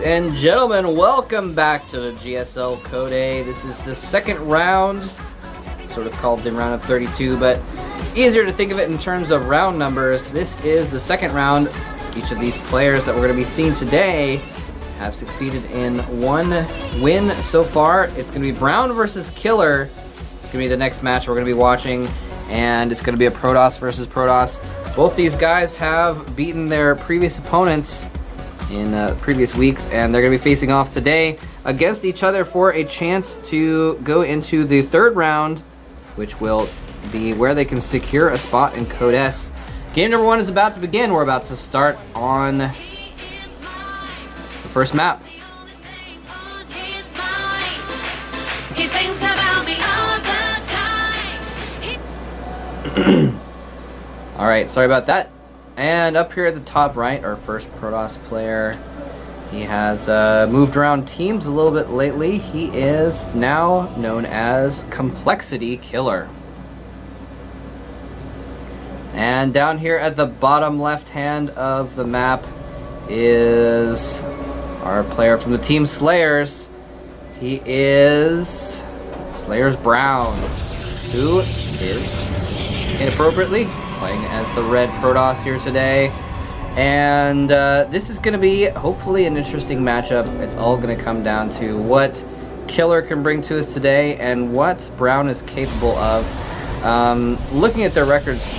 and gentlemen, welcome back to the GSL Code A. This is the second round, sort of called the round of 32, but it's easier to think of it in terms of round numbers. This is the second round. Each of these players that we're going to be seeing today have succeeded in one win so far. It's going to be Brown versus Killer. It's going to be the next match we're going to be watching, and it's going to be a Protoss versus Protoss. Both these guys have beaten their previous opponents in previous weeks, and they're going to be facing off today against each other for a chance to go into the third round, which will be where they can secure a spot in Code S. Game number one is about to begin. We're about to start on the first map. Alright, sorry about that. And up here at the top right, our first Protoss player. He has moved around teams a little bit lately. He is now known as Complexity Killer. And down here at the bottom left hand of the map is our player from the team Slayers. He is Slayers Brown, who is inappropriately playing as the red Protoss here today. And this is going to be hopefully an interesting matchup. It's all going to come down to what Killer can bring to us today and what Brown is capable of. Looking at their records,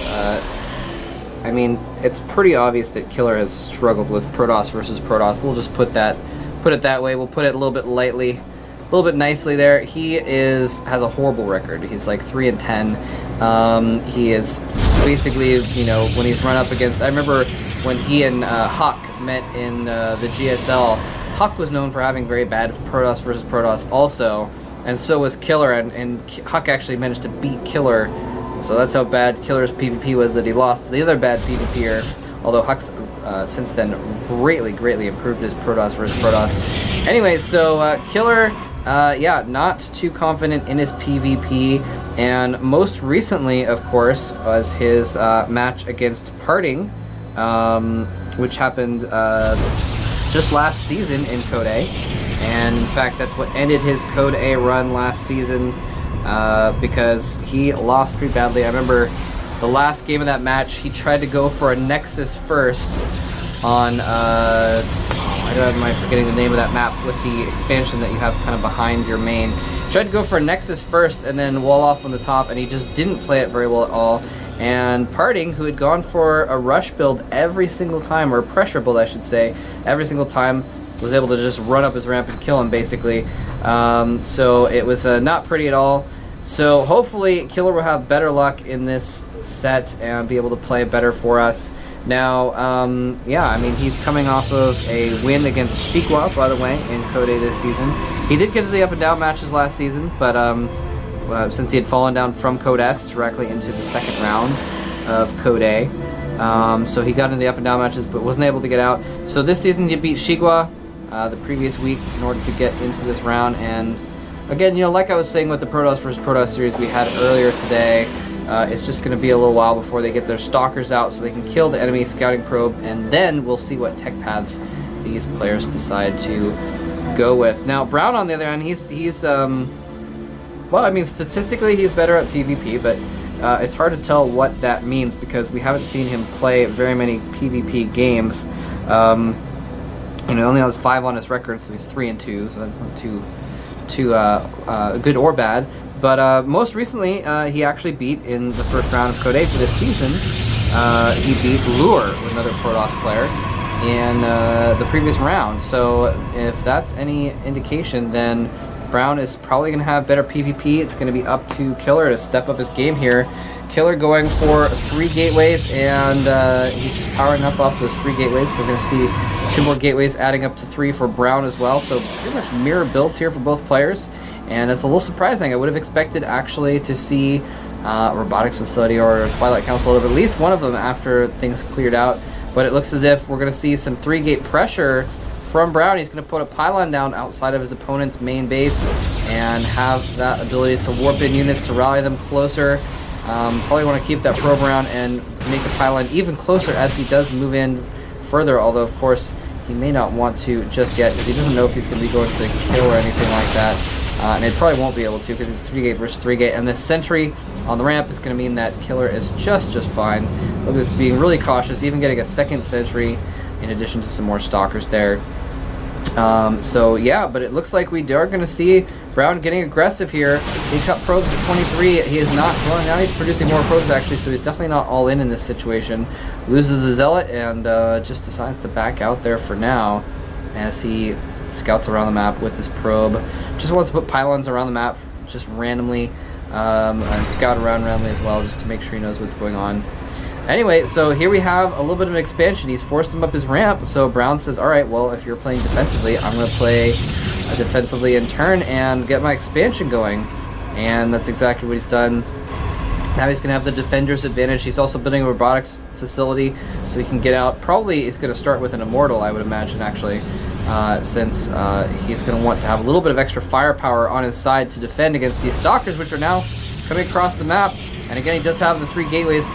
I mean, it's pretty obvious that Killer has struggled with Protoss versus Protoss. We'll just put it that way. We'll put it a little bit lightly, a little bit nicely there. He has a horrible record. He's like 3-10. He is basically, you know, when he's run up against, I remember when he and Huck met in the GSL, Huck was known for having very bad Protoss versus Protoss also, and so was Killer, and Huck actually managed to beat Killer, so that's how bad Killer's PvP was that he lost to the other bad PvPer, although Huck's since then greatly improved his Protoss versus Protoss. Anyway, so Killer, yeah, not too confident in his PvP, and most recently, of course, was his match against Parting, which happened just last season in Code A. And in fact, that's what ended his Code A run last season, because he lost pretty badly. I remember the last game of that match, he tried to go for a Nexus first on, why am I forgetting the name of that map with the expansion that you have kind of behind your main. Tried to go for a Nexus first and then wall off on the top, and he just didn't play it very well at all. And Parting, who had gone for a rush build every single time, or a pressure build I should say, every single time, was able to just run up his ramp and kill him basically. So it was not pretty at all. So hopefully Killer will have better luck in this set and be able to play better for us. Now, yeah, I mean, he's coming off of a win against Shikwa, by the way, in Code A this season. He did get to the up and down matches last season, but since he had fallen down from Code S directly into the second round of Code A, so he got into the up and down matches, but wasn't able to get out. So this season he beat Shikwa the previous week in order to get into this round. And again, you know, like I was saying with the Protoss vs. Protoss series we had earlier today, it's just going to be a little while before they get their stalkers out so they can kill the enemy scouting probe, and then we'll see what tech paths these players decide to go with. Now, Brown, on the other hand, he's well, I mean, statistically he's better at PvP, but it's hard to tell what that means because we haven't seen him play very many PvP games. You know, he only has 5 on his record, so he's 3-2, so that's not too good or bad. But most recently, he actually beat, in the first round of Code A for this season, he beat Lure, another Protoss player, in the previous round. So if that's any indication, then Brown is probably going to have better PvP. It's going to be up to Killer to step up his game here. Killer going for 3 gateways, and he's just powering up off those 3 gateways. We're going to see 2 more gateways adding up to 3 for Brown as well. So pretty much mirror builds here for both players. And it's a little surprising. I would have expected actually to see Robotics Facility or Twilight Council of at least one of them after things cleared out. But it looks as if we're going to see some 3-gate pressure from Brown. He's going to put a pylon down outside of his opponent's main base and have that ability to warp in units to rally them closer. Probably want to keep that probe around and make the pylon even closer as he does move in further, although of course he may not want to just yet because he doesn't know if he's going to be going to kill or anything like that. And it probably won't be able to because it's 3-gate versus 3-gate. And the sentry on the ramp is going to mean that Killer is just fine. Look at this, being really cautious, even getting a second sentry in addition to some more stalkers there. So yeah, but it looks like we are going to see Brown getting aggressive here. He cut probes at 23. He is not, well, now he's producing more probes actually, so he's definitely not all in this situation. Loses the Zealot and just decides to back out there for now as he scouts around the map with his probe. Just wants to put pylons around the map just randomly and scout around randomly as well, just to make sure he knows what's going on. Anyway, so here we have a little bit of an expansion. He's forced him up his ramp, so Brown says, alright, well, if you're playing defensively, I'm going to play defensively in turn and get my expansion going. And that's exactly what he's done. Now he's going to have the defender's advantage. He's also building a robotics facility so he can get out. Probably he's going to start with an immortal, I would imagine, actually, since he's going to want to have a little bit of extra firepower on his side to defend against these stalkers, which are now coming across the map. And again, he does have the 3 gateways.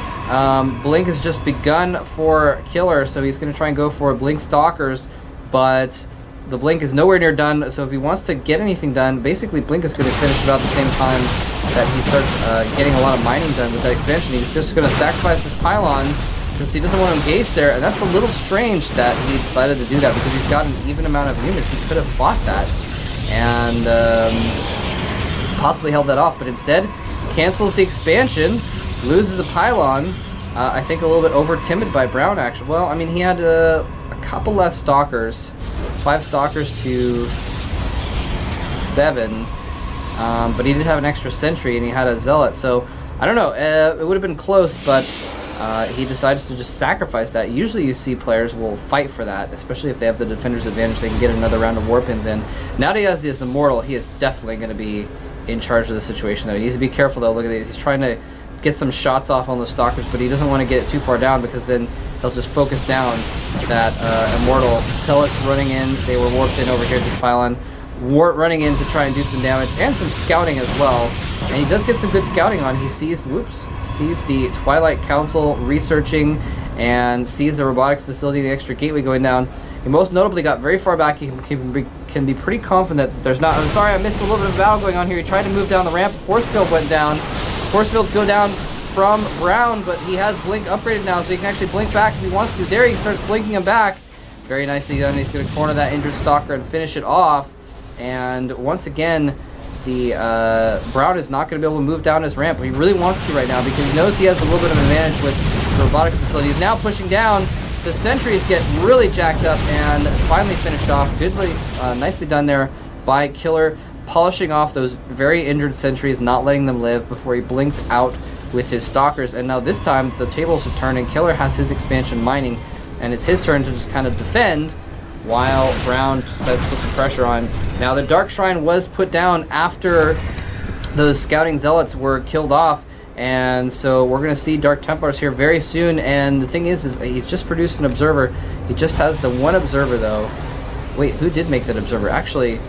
Blink has just begun for Killer, so he's going to try and go for Blink Stalkers, but the Blink is nowhere near done, so if he wants to get anything done, basically Blink is going to finish about the same time that he starts getting a lot of mining done with that expansion. He's just going to sacrifice this pylon since he doesn't want to engage there, and that's a little strange that he decided to do that because he's got an even amount of units. He could have fought that and possibly held that off, but instead cancels the expansion, loses a pylon. I think a little bit over timid by Brown, actually. Well, I mean, he had a couple less stalkers, 5 stalkers to 7, but he did have an extra sentry and he had a zealot. So I don't know. It would have been close, but he decides to just sacrifice that. Usually, you see players will fight for that, especially if they have the defender's advantage. They can get another round of warpins in. Now that he has this immortal, he is definitely going to be in charge of the situation. Though he needs to be careful. Though, look at this. He's trying to get some shots off on those stalkers, but he doesn't want to get it too far down because then he'll just focus down that immortal. Zealots running in, they were warped in over here to this pylon. Running in to try and do some damage and some scouting as well. And he does get some good scouting on. He sees, sees the Twilight Council researching and sees the robotics facility, the extra gateway going down. He most notably got very far back. He can be pretty confident that there's not. I'm sorry, I missed a little bit of battle going on here. He tried to move down the ramp. Force field went down. Force fields go down from Brown, but he has Blink upgraded now, so he can actually blink back if he wants to. There he starts blinking him back. Very nicely done. He's going to corner that injured stalker and finish it off. And once again, the Brown is not going to be able to move down his ramp, but he really wants to right now because he knows he has a little bit of an advantage with the robotics facility. He's now pushing down. The sentries get really jacked up and finally finished off. Goodly, nicely done there by Killer, polishing off those very injured sentries, not letting them live before he blinked out with his stalkers. And now this time the tables have turned and Killer has his expansion mining, and it's his turn to just kind of defend while Brown decides to put some pressure on. Now the Dark Shrine was put down after those scouting zealots were killed off, and so we're going to see Dark Templars here very soon. And the thing is he's just produced an observer. He just has the one observer though. Wait, who did make that observer? Actually,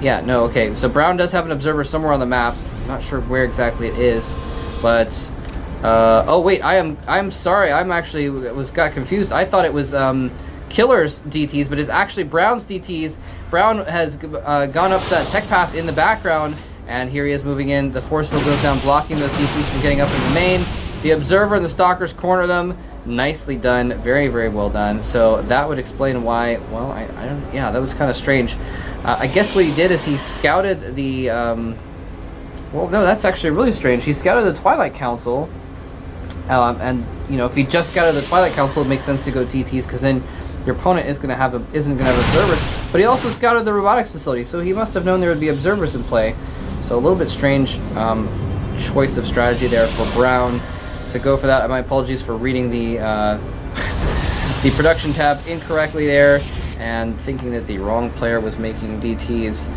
yeah, no, okay. So Brown does have an observer somewhere on the map. I'm not sure where exactly it is, but oh wait, I'm sorry. I'm actually got confused. I thought it was Killer's DTs, but it's actually Brown's DTs. Brown has gone up that tech path in the background, and here he is moving in. The force field goes down, blocking those DTs from getting up in the main. The observer and the stalkers corner them. Nicely done. Very, very well done. So that would explain why. Well, I don't. Yeah, that was kind of strange. I guess what he did is he scouted the. Well, no, that's actually really strange. He scouted the Twilight Council, and you know, if he just scouted the Twilight Council, it makes sense to go TTs because then your opponent isn't going to have observers. But he also scouted the robotics facility, so he must have known there would be observers in play. So a little bit strange choice of strategy there for Brown to go for that. My apologies for reading the the production tab incorrectly there and thinking that the wrong player was making DTs.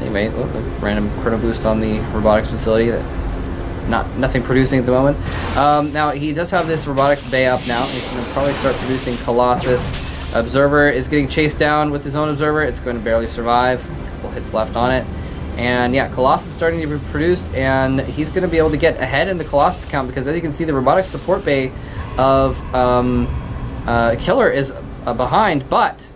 Anyway, random chrono boost on the robotics facility. Nothing producing at the moment. Now he does have this robotics bay up now. He's going to probably start producing Colossus. Observer is getting chased down with his own observer. It's going to barely survive. A couple hits left on it. And yeah, Colossus is starting to be produced, and he's going to be able to get ahead in the Colossus count because as you can see, the robotics support bay of Killer is behind, but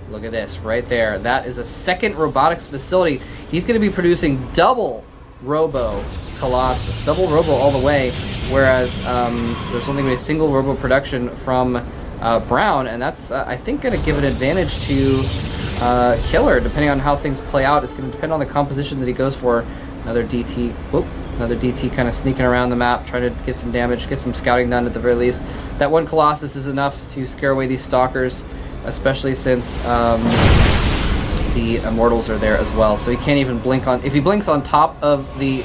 look at this right there. That is a second robotics facility. He's going to be producing double Robo Colossus, double Robo all the way, whereas there's only going to be a single Robo production from Brown, and that's, I think, going to give an advantage to Killer, depending on how things play out. It's going to depend on the composition that he goes for. Another DT, whoop, another DT kind of sneaking around the map, trying to get some damage, get some scouting done at the very least. That one Colossus is enough to scare away these Stalkers, especially since the Immortals are there as well. So he can't even blink on, if he blinks on top of the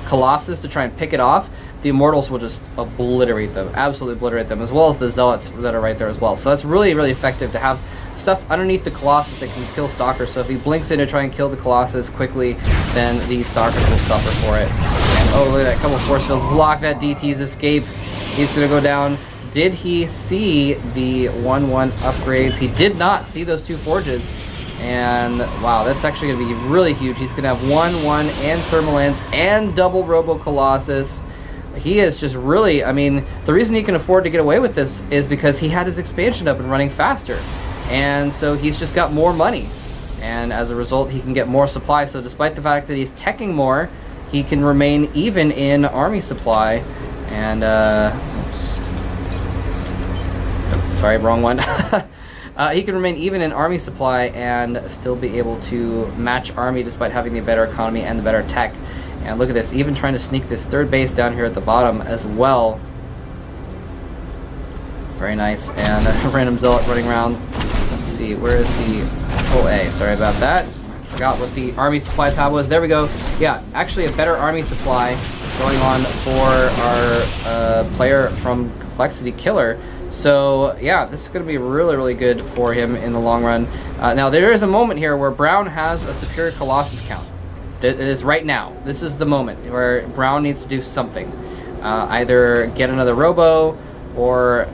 Colossus to try and pick it off, the Immortals will just obliterate them, absolutely obliterate them, as well as the Zealots that are right there as well. So that's really, really effective to have stuff underneath the Colossus that can kill Stalkers. So if he blinks in to try and kill the Colossus quickly, then the Stalkers will suffer for it. And oh, look at that, couple force fields block that DT's escape. He's going to go down. Did he see the 1-1 upgrades? He did not see those two forges. And wow, that's actually going to be really huge. He's going to have 1-1 and Thermal Lance and double Robo Colossus. He is just really, I mean, the reason he can afford to get away with this is because he had his expansion up and running faster. And so he's just got more money. And as a result, he can get more supply. So despite the fact that he's teching more, he can remain even in army supply. And, oops. Oh, sorry, wrong one. He can remain even in army supply and still be able to match army despite having the better economy and the better tech. And look at this, even trying to sneak this third base down here at the bottom as well. Very nice. And a random Zealot running around. Let's see, where is the OA? Sorry about that. I forgot what the army supply tab was. There we go. Yeah, actually a better army supply going on for our player from Complexity Killer. So yeah, this is going to be really, really good for him in the long run. Now there is a moment here where Brown has a superior Colossus count. It is right now. This is the moment where Brown needs to do something. Either get another Robo, or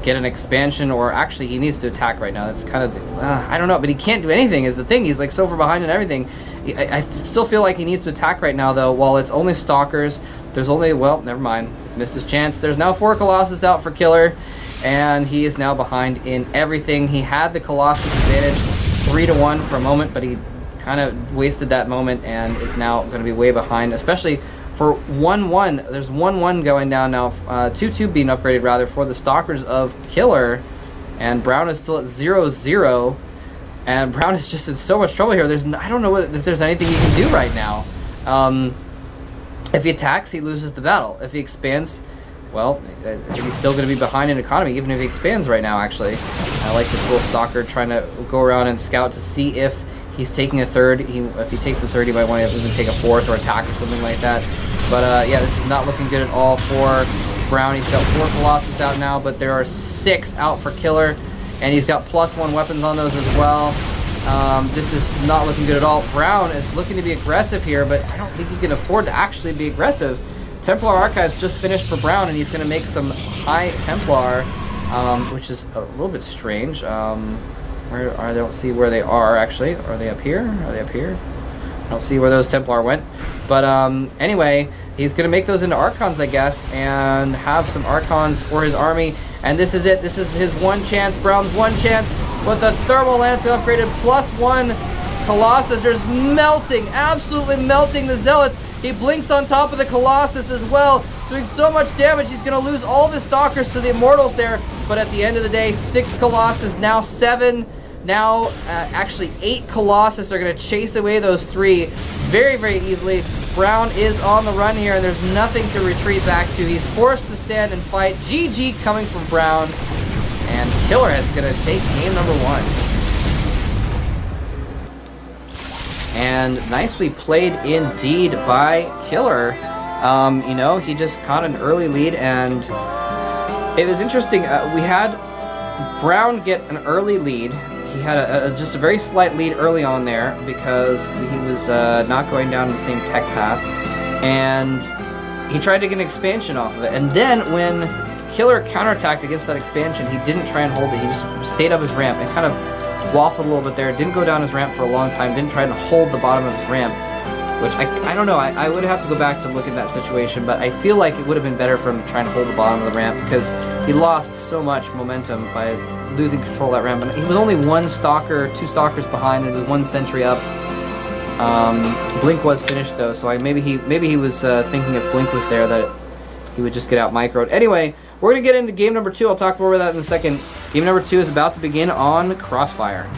get an expansion, or actually he needs to attack right now. That's kind of, I don't know, but he can't do anything is the thing. He's like so far behind and everything. I still feel like he needs to attack right now though. While it's only Stalkers, there's only, well, never mind. He's missed his chance. There's now 4 Colossus out for Killer, and he is now behind in everything. He had the Colossus advantage 3-1 for a moment, but he kind of wasted that moment and is now going to be way behind, especially for 1-1. There's 1-1 going down now, 2-2 being upgraded rather for the Stalkers of Killer, and Brown is still at 0-0, and Brown is just in so much trouble here. I don't know if there's anything he can do right now. If he attacks, he loses the battle. If he expands, well, he's still going to be behind in economy, even if he expands right now, actually. I like this little Stalker trying to go around and scout to see if he's taking a third. If he takes a third, he might want to even take a fourth or attack or something like that. But yeah, this is not looking good at all for Brown. He's got 4 Colossus out now, but there are 6 out for Killer, and he's got +1 weapons on those as well. This is not looking good at all. Brown is looking to be aggressive here, but I don't think he can afford to actually be aggressive. Templar Archives just finished for Brown, and he's going to make some high Templar, which is a little bit strange. I don't see where they are, actually. Are they up here? Are they up here? I don't see where those Templar went. But anyway, he's going to make those into Archons, I guess, and have some Archons for his army. And this is it. This is his one chance. Brown's one chance. With the Thermal Lance upgraded +1 Colossus, just melting, absolutely melting the Zealots. He blinks on top of the Colossus as well, doing so much damage. He's going to lose all of his Stalkers to the Immortals there. But at the end of the day, 6 Colossus, now 7. Now, actually 8 Colossus are going to chase away those 3 very, very easily. Brown is on the run here, and there's nothing to retreat back to. He's forced to stand and fight. GG coming from Brown, and Killer is going to take game number 1. And nicely played indeed by Killer. You know, he just caught an early lead, and it was interesting. We had Brown get an early lead. He had just a very slight lead early on there because he was not going down the same tech path, and he tried to get an expansion off of it. And then when Killer counterattacked against that expansion, he didn't try and hold it. He just stayed up his ramp and kind of waffled a little bit there. Didn't go down his ramp for a long time. Didn't try to hold the bottom of his ramp, which I don't know. I would have to go back to look at that situation, but I feel like it would have been better for him trying to hold the bottom of the ramp, because he lost so much momentum by losing control of that ramp. And he was only one stalker, 2 stalkers behind, and with 1 sentry up. Blink was finished though, so maybe he was thinking if Blink was there that he would just get out microed. Anyway, we're gonna get into game number 2. I'll talk more about that in a second. Game number 2 is about to begin on Crossfire.